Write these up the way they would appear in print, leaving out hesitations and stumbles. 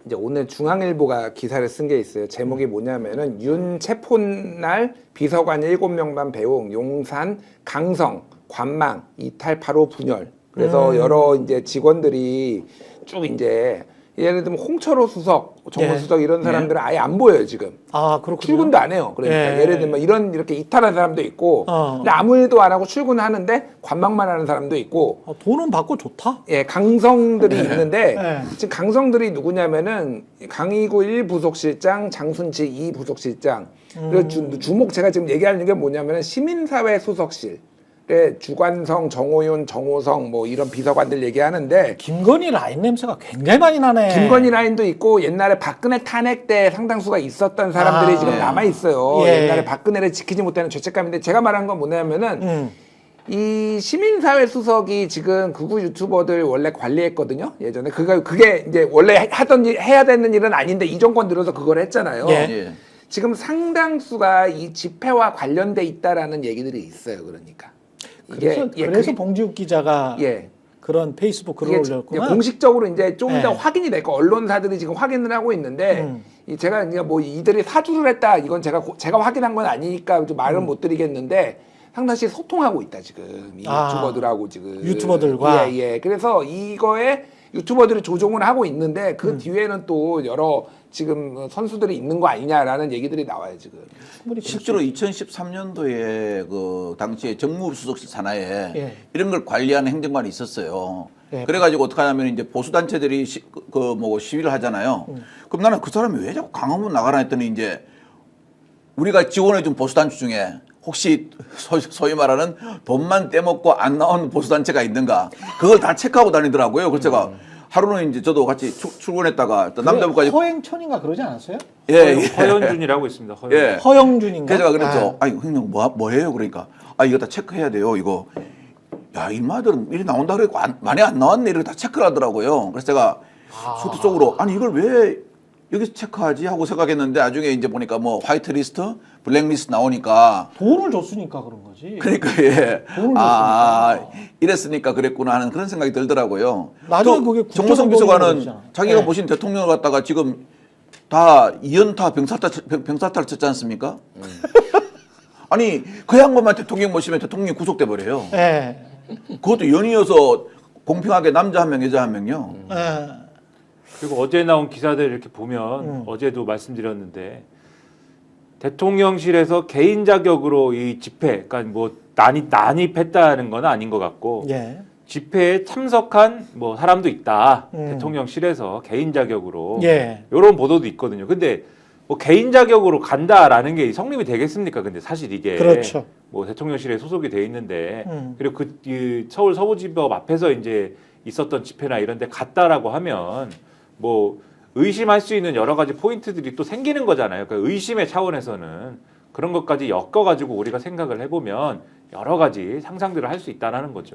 이제 오늘 중앙일보가 기사를 쓴 게 있어요. 제목이 뭐냐면은 윤 체포날 비서관 7명만 배웅, 용산, 강성, 관망, 이탈 8호 분열. 그래서 여러 이제 직원들이 쭉 이제 예를 들면 홍철호 수석, 정무수석 이런 사람들은 아예 안 보여요 지금. 아, 그렇군요. 출근도 안 해요. 그러니까 예를 들면 이렇게 이탈한 사람도 있고, 근데 아무 일도 안 하고 출근하는데 관망만 하는 사람도 있고. 돈은 받고 좋다. 예, 강성들이 있는데 지금 강성들이 누구냐면은 강희구 1 부속실장, 장순치 2 부속실장. 그리고 주목 제가 지금 얘기하는 게 뭐냐면은 시민사회 수석실. 주관성, 정호윤, 정호성 뭐 이런 비서관들 얘기하는데 김건희 라인 냄새가 굉장히 많이 나네. 김건희 라인도 있고 옛날에 박근혜 탄핵 때 상당수가 있었던 사람들이 지금 남아 있어요. 옛날에 박근혜를 지키지 못하는 죄책감인데 제가 말한 건 뭐냐면은 이 시민사회 수석이 지금 극우 유튜버들 원래 관리했거든요. 예전에 그게 이제 원래 하던 일 해야 되는 일은 아닌데 이 정권 들어서 그걸 했잖아요. 지금 상당수가 이 집회와 관련돼 있다라는 얘기들이 있어요. 그러니까. 그래서 봉지욱 기자가 그런 페이스북 글을 올렸구나. 공식적으로 이제 좀 더 확인이 됐고 언론사들이 지금 확인을 하고 있는데 제가 이제 뭐 이들이 사주를 했다 이건 제가 확인한 건 아니니까 좀 말은 못 드리겠는데 상당히 소통하고 있다 지금 이 유튜버들하고 지금 유튜버들과 그래서 이거에 유튜버들이 조종을 하고 있는데 그 뒤에는 또 여러 지금 선수들이 있는 거 아니냐라는 얘기들이 나와요 지금. 실제로 2013년도에 그 당시에 정무수석실 산하에 이런 걸 관리하는 행정관이 있었어요. 그래가지고 어떻게 하냐면 이제 보수단체들이 시위를 하잖아요. 그럼 나는 그 사람이 왜 자꾸 강화문 나가라 했더니 이제 우리가 지원해준 보수단체 중에 혹시 소위 말하는 돈만 떼먹고 안 나온 보수단체가 있는가 그걸 다 체크하고 다니더라고요. 그래서 제가 하루는 이제 저도 같이 출근했다가 남자분까지 허행천인가 그러지 않았어요? 허영준이라고 있습니다. 허영준인가? 그래서 제가 그랬죠. 아니 형님 뭐 해요? 그러니까 이거 다 체크해야 돼요. 이거 야 인마들은 일이 나온다 그랬고 많이 안 나왔네 이렇게 다 체크를 하더라고요. 그래서 제가 수도적으로 아니 이걸 왜 여기서 체크하지 하고 생각했는데 나중에 이제 보니까 뭐 화이트리스트, 블랙리스트 나오니까 돈을 줬으니까 그런 거지. 그러니까 이랬으니까 그랬구나 하는 그런 생각이 들더라고요. 나중에 그게 정무성 비서관은 자기가 모신 대통령을 갖다가 지금 다 이연타 병사탈 쳤지 않습니까? 아니 그 양반만 대통령 모시면 대통령이 구속돼 버려요. 그것도 연이어서 공평하게 남자 한 명, 여자 한 명요. 그리고 어제 나온 기사들 이렇게 보면 어제도 말씀드렸는데 대통령실에서 개인 자격으로 이 집회, 그러니까 뭐 난입했다는 건 아닌 것 같고 집회에 참석한 뭐 사람도 있다. 대통령실에서 개인 자격으로 이런 보도도 있거든요. 근데 뭐 개인 자격으로 간다라는 게 성립이 되겠습니까? 근데 사실 이게 뭐 대통령실에 소속이 돼 있는데 그리고 그 서울 서부지법 앞에서 이제 있었던 집회나 이런 데 갔다라고 하면 뭐 의심할 수 있는 여러 가지 포인트들이 또 생기는 거잖아요. 그러니까 의심의 차원에서는 그런 것까지 엮어가지고 우리가 생각을 해보면 여러 가지 상상들을 할 수 있다는 거죠.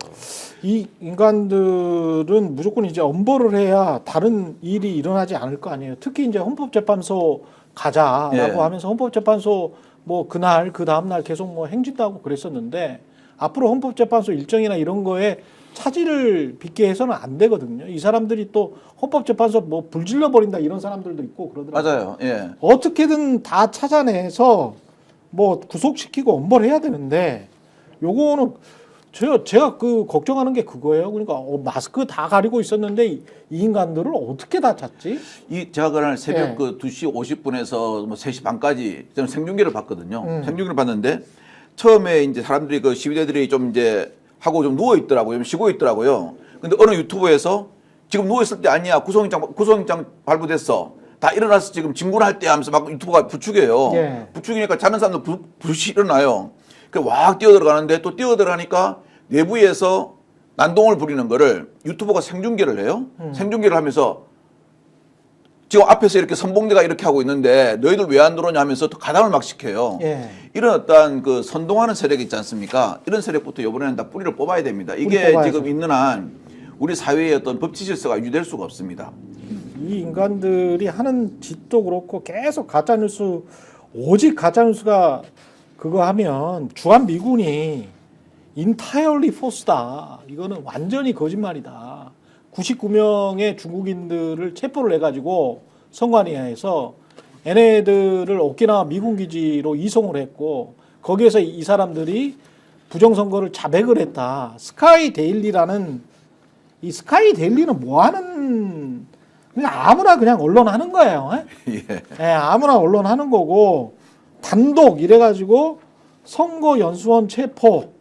이 인간들은 무조건 이제 엄벌을 해야 다른 일이 일어나지 않을 거 아니에요. 특히 이제 헌법재판소 가자라고 하면서 헌법재판소 뭐 그날 그 다음 날 계속 뭐 행진도 하고 그랬었는데 앞으로 헌법재판소 일정이나 이런 거에 차질을 빚게 해서는 안 되거든요. 이 사람들이 또 헌법재판소 뭐 불질러 버린다 이런 사람들도 있고 그러더라고요. 맞아요. 어떻게든 다 찾아내서 뭐 구속시키고 엄벌해야 되는데 요거는 제가 그 걱정하는 게 그거예요. 그러니까 마스크 다 가리고 있었는데 이 인간들을 어떻게 다 찾지? 제가 그날 새벽 그 2시 50분에서 뭐 3시 반까지 저는 생중계를 봤거든요. 생중계를 봤는데 처음에 이제 사람들이 그 시위대들이 좀 이제 하고 좀 누워 있더라고요. 좀 쉬고 있더라고요. 근데 어느 유튜브에서 지금 누워 있을 때 아니야. 구속영장 발부됐어. 다 일어나서 지금 진군할 때 하면서 막 유튜브가 부추겨요. 부추기니까 자는 사람도 부시 일어나요. 왁 뛰어들어가는데 또 뛰어들어가니까 내부에서 난동을 부리는 거를 유튜버가 생중계를 해요. 생중계를 하면서 지금 앞에서 이렇게 선봉대가 이렇게 하고 있는데 너희들 왜 안 들어오냐 하면서 또 가담을 막 시켜요. 이런 어떤 그 선동하는 세력이 있지 않습니까? 이런 세력부터 이번에는 다 뿌리를 뽑아야 됩니다. 이게 지금 있는 한 우리 사회의 어떤 법치 질서가 유지될 수가 없습니다. 이 인간들이 하는 짓도 그렇고 계속 가짜뉴스, 오직 가짜뉴스가 그거 하면 주한미군이 entirely false다. 이거는 완전히 거짓말이다. 99명의 중국인들을 체포를 해가지고 선관위에서 얘네들을 오키나와 미군 기지로 이송을 했고 거기에서 이 사람들이 부정선거를 자백을 했다. 스카이 데일리라는 이 스카이 데일리는 뭐 하는 그냥 아무나 그냥 언론 하는 거예요. 예. 예, 아무나 언론 하는 거고 단독 이래가지고 선거연수원 체포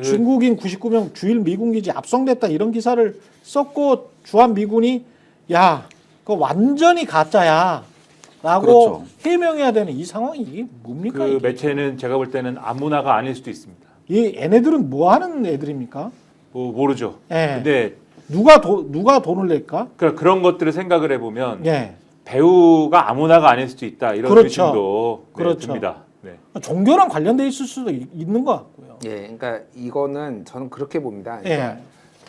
중국인 99명 주일 미군기지 압송됐다 이런 기사를 썼고 주한 미군이 야 그거 완전히 가짜야 라고 그렇죠. 해명해야 되는 이 상황이 이게 뭡니까? 그 이게? 매체는 제가 볼 때는 아무나가 아닐 수도 있습니다. 이 얘네들은 뭐 하는 애들입니까? 뭐 모르죠. 예. 근데 누가 돈을 낼까? 그런 것들을 생각을 해보면 예. 배우가 아무나가 아닐 수도 있다 이런 그렇죠. 의심도 그렇죠. 듭니다. 네. 종교랑 관련돼 있을 수도 있는 것 같고요. 예, 그러니까 이거는 저는 그렇게 봅니다. 예. 그러니까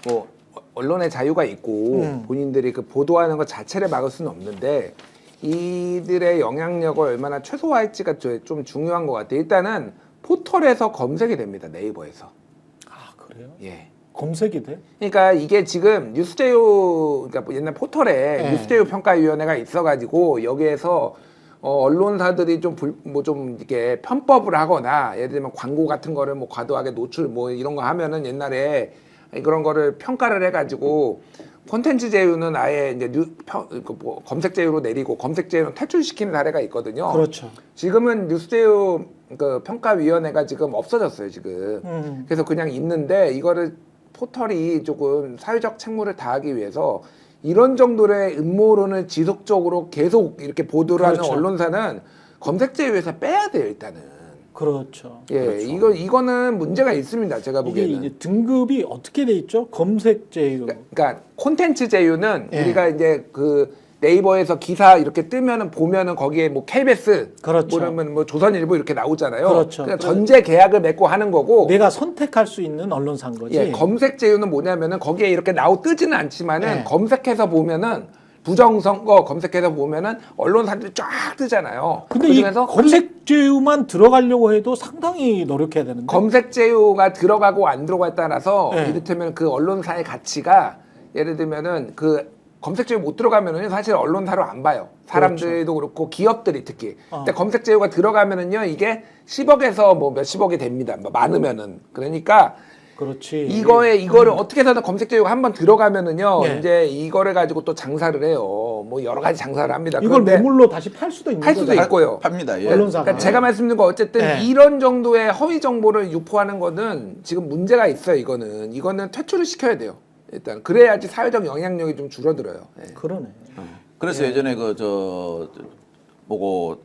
뭐 언론의 자유가 있고 본인들이 그 보도하는 것 자체를 막을 수는 없는데 이들의 영향력을 얼마나 최소화할지가 좀 중요한 것 같아요. 일단은 포털에서 검색이 됩니다. 네이버에서. 아 그래요? 예. 검색이 돼? 그러니까 이게 지금 뉴스제휴, 그러니까 옛날 포털에 네. 뉴스제휴 평가위원회가 있어가지고 여기에서 언론사들이 좀 이렇게 편법을 하거나 예를 들면 광고 같은 거를 뭐 과도하게 노출 뭐 이런 거 하면은 옛날에 그런 거를 평가를 해가지고 콘텐츠 제휴는 아예 이제 검색 제휴로 내리고 검색 제휴는 퇴출시키는 사례가 있거든요. 그렇죠. 지금은 뉴스 제휴 그 평가위원회가 지금 없어졌어요 지금. 그래서 그냥 있는데 이거를 포털이 조금 사회적 책무를 다하기 위해서 이런 정도의 음모론을 지속적으로 계속 이렇게 보도를 그렇죠. 하는 언론사는 검색 제휴에서 빼야 돼요 일단은. 그렇죠. 예, 그렇죠. 이거는 문제가 있습니다. 제가 이게 보기에는. 이제 등급이 어떻게 돼 있죠? 검색 제휴. 그러니까 콘텐츠 제휴는 예. 우리가 이제 그 네이버에서 기사 이렇게 뜨면은 보면은 거기에 뭐 KBS, 그렇죠. 그러면 뭐 조선일보 이렇게 나오잖아요. 그렇죠. 그러니까 전제 계약을 맺고 하는 거고. 내가 선택할 수 있는 언론사인 거지. 예, 검색 제휴는 뭐냐면은 거기에 이렇게 뜨지는 않지만은 예. 검색해서 보면은 부정선거 검색해서 보면은 언론사들이 쫙 뜨잖아요. 근데 이 그중에서 검색 제휴만 들어가려고 해도 상당히 노력해야 되는데. 검색 제휴가 들어가고 안 들어가에 따라서 네. 이를테면 그 언론사의 가치가 예를 들면은 그 검색 제휴 못 들어가면은 사실 언론사로 안 봐요. 사람들도 그렇고 기업들이 특히. 근데 검색 제휴가 들어가면은요 이게 10억에서 뭐 몇십억이 됩니다. 뭐 많으면은. 그러니까 그렇지. 이거를 어떻게 해서든 검색 제휴가 한번 들어가면은요 네. 이제 이거를 가지고 또 장사를 해요. 뭐 여러 가지 장사를 합니다. 이걸 그런데 매물로 다시 팔 수도 있는 팔 수도 거잖아요. 있고요. 팝니다. 예. 언론사가. 그러니까 제가 말씀드린 거 어쨌든 네. 이런 정도의 허위 정보를 유포하는 거는 지금 문제가 있어요. 이거는 퇴출을 시켜야 돼요. 일단 그래야지 사회적 영향력이 좀 줄어들어요. 예. 그러네. 그래서 예전에 보고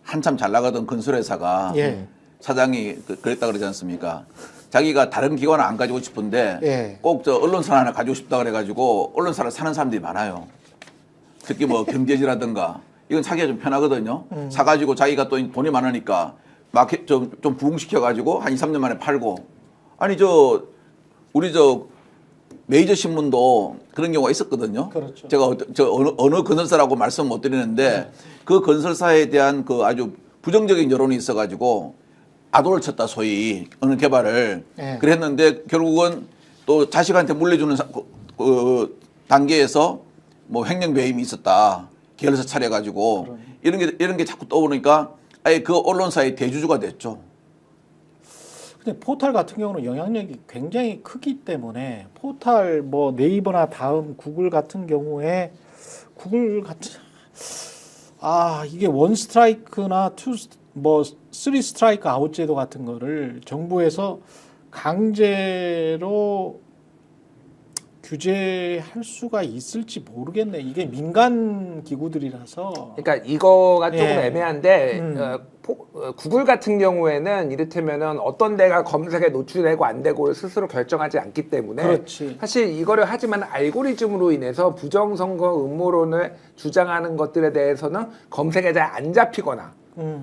한참 잘 나가던 건설회사가 예. 사장이 그랬다 그러지 않습니까? 자기가 다른 기관을 안 가지고 싶은데 예. 꼭 언론사 하나 가지고 싶다 그래가지고 언론사를 사는 사람들이 많아요. 특히 뭐 경제지라든가 이건 사기가 좀 편하거든요. 사가지고 자기가 또 돈이 많으니까 마켓 좀 부흥시켜가지고 한 2, 3년 만에 팔고. 아니 우리 메이저 신문도 그런 경우가 있었거든요. 그렇죠. 제가 어느 건설사라고 말씀 못 드리는데 그 건설사에 대한 그 아주 부정적인 여론이 있어가지고 아도를 쳤다 소위 어느 개발을 네. 그랬는데 결국은 또 자식한테 물려주는 단계에서 뭐 횡령 배임이 있었다 계열사 차려가지고 이런 게 자꾸 떠오르니까 아예 그 언론사의 대주주가 됐죠. 근데 포털 같은 경우는 영향력이 굉장히 크기 때문에 포털 뭐 네이버나 다음 구글 같은 경우에 이게 원 스트라이크나 쓰리 스트라이크 아웃 제도 같은 거를 정부에서 강제로 규제할 수가 있을지 모르겠네. 이게 민간 기구들이라서. 그러니까 이거가 조금 예. 애매한데 구글 같은 경우에는 이를테면은 어떤 데가 검색에 노출되고 안 되고를 스스로 결정하지 않기 때문에 그렇지. 사실 이거를 하지만 알고리즘으로 인해서 부정선거 음모론을 주장하는 것들에 대해서는 검색에 잘 안 잡히거나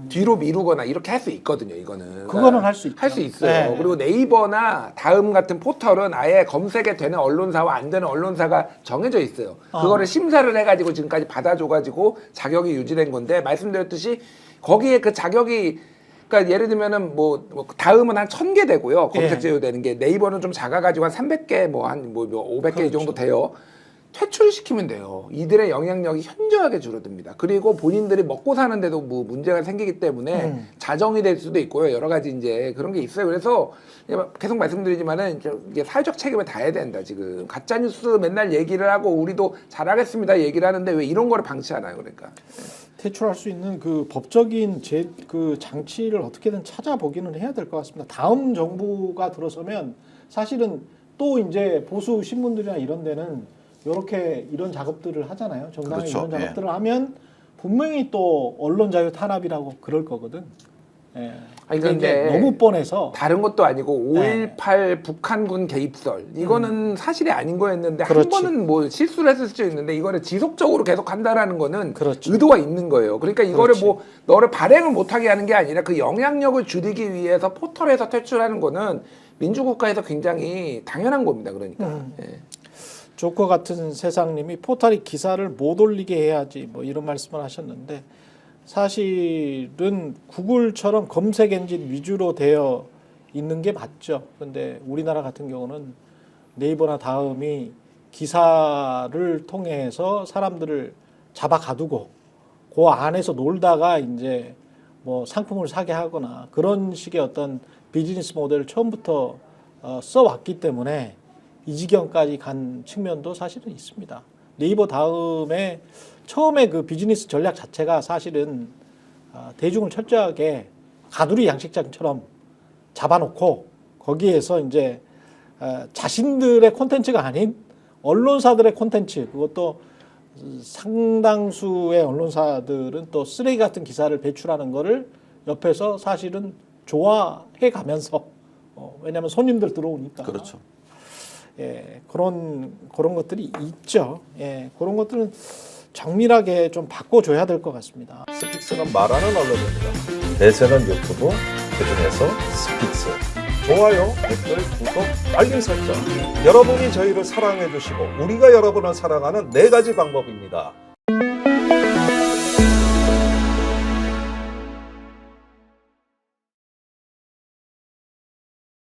뒤로 미루거나 이렇게 할 수 있거든요. 이거는 그거는 할 수 있죠. 할 수 있어요. 네. 그리고 네이버나 다음 같은 포털은 아예 검색에 되는 언론사와 안 되는 언론사가 정해져 있어요. 그거를 심사를 해가지고 지금까지 받아줘가지고 자격이 유지된 건데 말씀드렸듯이 거기에 그 자격이 그러니까 예를 들면은 뭐 다음은 한 1000개 되고요. 검색 제휴 되는 게 네이버는 좀 작아가지고 한 300개 뭐 500개 이 정도 돼요. 퇴출시키면 돼요. 이들의 영향력이 현저하게 줄어듭니다. 그리고 본인들이 먹고 사는데도 뭐 문제가 생기기 때문에 자정이 될 수도 있고요. 여러 가지 이제 그런 게 있어요. 그래서 계속 말씀드리지만은 이게 사회적 책임을 다해야 된다. 지금 가짜 뉴스 맨날 얘기를 하고 우리도 잘하겠습니다 얘기를 하는데 왜 이런 거를 방치하나요? 그러니까. 퇴출할 수 있는 그 법적인 그 장치를 어떻게든 찾아보기는 해야 될 것 같습니다. 다음 정부가 들어서면 사실은 또 이제 보수 신문들이나 이런 데는 이렇게 이런 작업들을 하잖아요. 정당에 그렇죠. 이런 작업들을 하면 분명히 또 언론 자유 탄압이라고 그럴 거거든. 예. 아니, 그러니까 이제 근데 너무 뻔해서 다른 것도 아니고 5.18 북한군 개입설 이거는 사실이 아닌 거였는데 그렇지. 한 번은 뭐 실수를 했을 수도 있는데 이거를 지속적으로 계속 한다라는 거는 그렇죠. 의도가 있는 거예요. 그러니까 이거를 그렇지. 뭐 너를 발행을 못하게 하는 게 아니라 그 영향력을 줄이기 위해서 포털에서 퇴출하는 거는 민주국가에서 굉장히 당연한 겁니다. 그러니까. 예. 조커 같은 세상님이 포털이 기사를 못 올리게 해야지 뭐 이런 말씀을 하셨는데 사실은 구글처럼 검색 엔진 위주로 되어 있는 게 맞죠. 근데 우리나라 같은 경우는 네이버나 다음이 기사를 통해서 사람들을 잡아 가두고 그 안에서 놀다가 이제 뭐 상품을 사게 하거나 그런 식의 어떤 비즈니스 모델을 처음부터 써왔기 때문에 이 지경까지 간 측면도 사실은 있습니다. 네이버 다음에 처음에 그 비즈니스 전략 자체가 사실은 대중을 철저하게 가두리 양식장처럼 잡아놓고 거기에서 이제 자신들의 콘텐츠가 아닌 언론사들의 콘텐츠, 그것도 상당수의 언론사들은 또 쓰레기 같은 기사를 배출하는 거를 옆에서 사실은 좋아해 가면서 왜냐하면 손님들 들어오니까. 그렇죠. 예, 그런 것들이 있죠. 예, 그런 것들은 정밀하게 좀 바꿔줘야 될 것 같습니다. 스픽스는 말하는 언론입니다. 대세는 유튜브, 그중에서 스픽스. 좋아요, 댓글, 구독, 알림 설정. 여러분이 저희를 사랑해 주시고 우리가 여러분을 사랑하는 4가지 방법입니다.